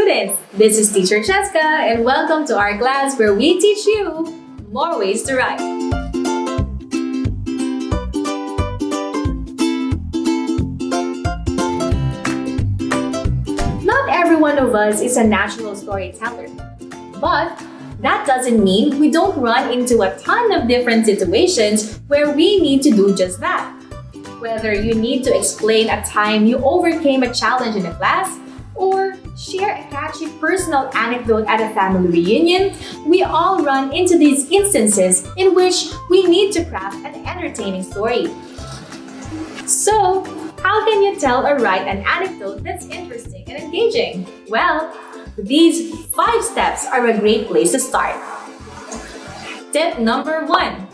students! This is Teacher Cheska and welcome to our class where we teach you more ways to write. Not every one of us is a natural storyteller, but that doesn't mean we don't run into a ton of different situations where we need to do just that. Whether you need to explain a time you overcame a challenge in a class, or share a catchy personal anecdote at a family reunion, we all run into these instances in which we need to craft an entertaining story. So, how can you tell or write an anecdote that's interesting and engaging? Well, these 5 steps are a great place to start. Tip number 1.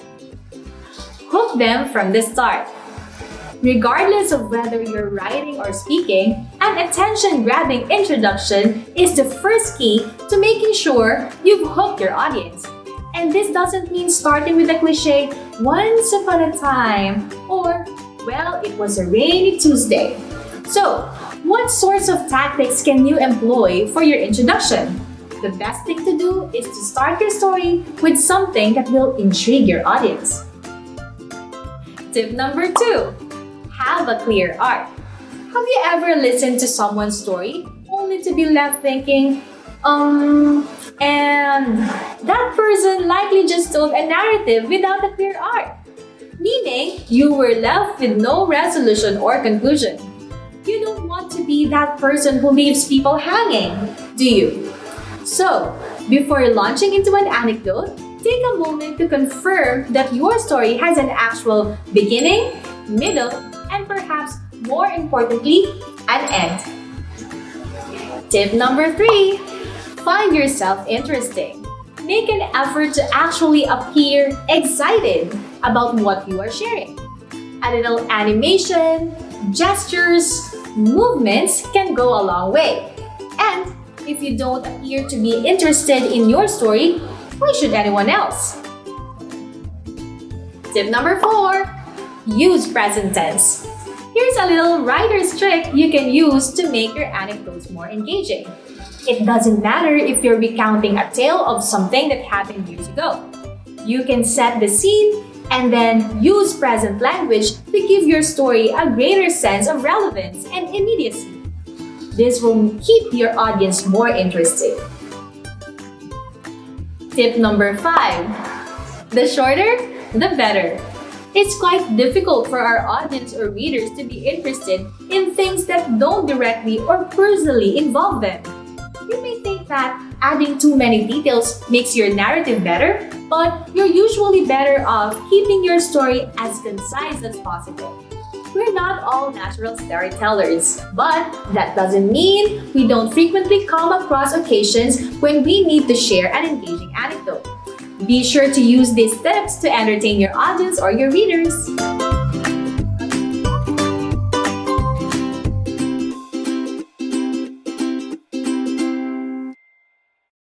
Hook them from the start. Regardless of whether you're writing or speaking, an attention-grabbing introduction is the first key to making sure you've hooked your audience. And this doesn't mean starting with a cliche, "once upon a time," or, "well, it was a rainy Tuesday." So, what sorts of tactics can you employ for your introduction? The best thing to do is to start your story with something that will intrigue your audience. Tip number 2. Have a clear arc. Have you ever listened to someone's story only to be left thinking, and that person likely just told a narrative without a clear arc? Meaning, you were left with no resolution or conclusion. You don't want to be that person who leaves people hanging, do you? So, before launching into an anecdote, take a moment to confirm that your story has an actual beginning, middle, and perhaps more importantly, an end. Tip number 3. Find yourself interesting. Make an effort to actually appear excited about what you are sharing. A little animation, gestures, movements can go a long way. And if you don't appear to be interested in your story, why should anyone else? Tip number 4. Use present tense. Here's a little writer's trick you can use to make your anecdotes more engaging. It doesn't matter if you're recounting a tale of something that happened years ago. You can set the scene and then use present language to give your story a greater sense of relevance and immediacy. This will keep your audience more interested. Tip number 5. The shorter, the better. It's quite difficult for our audience or readers to be interested in things that don't directly or personally involve them. You may think that adding too many details makes your narrative better, but you're usually better off keeping your story as concise as possible. We're not all natural storytellers, but that doesn't mean we don't frequently come across occasions when we need to share an engaging anecdote. Be sure to use these tips to entertain your audience or your readers.